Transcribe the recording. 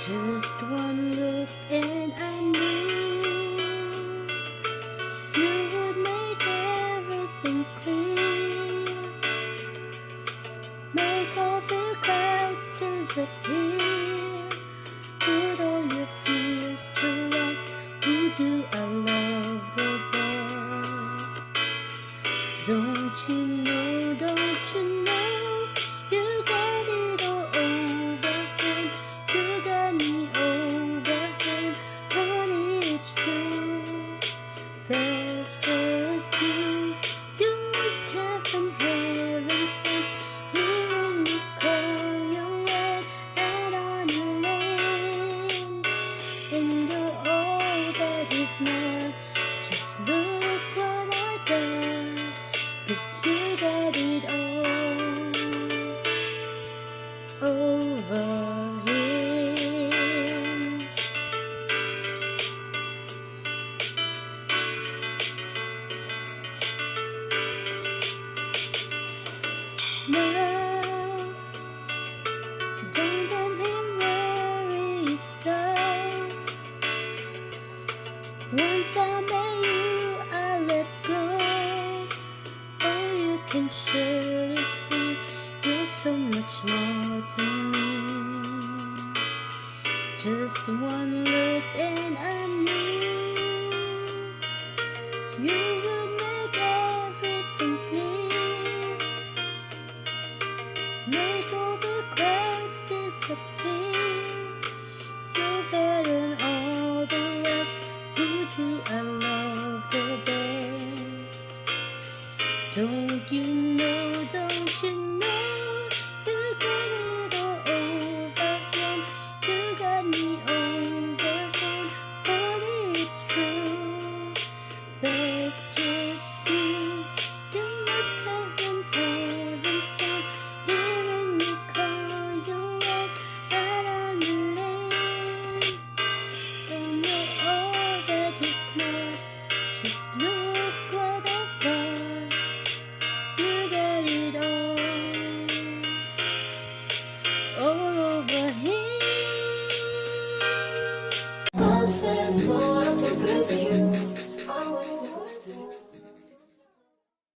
Just one look and I knew you would make everything clear, make all the clouds disappear, put all your fears to rest. Who do I love the best? Don't you know, don't you know, you got it all over him, you got me over him, honey, it's true. There's just you must have heaven sent, hearing me call your word out on the land, and you're all that is not. Just look what I got, 'cause you got it all over him. Now, don't let him worry you so. Once I met you, I let go. Oh, you can surely see you're so much more to me. Just one look and I knew you were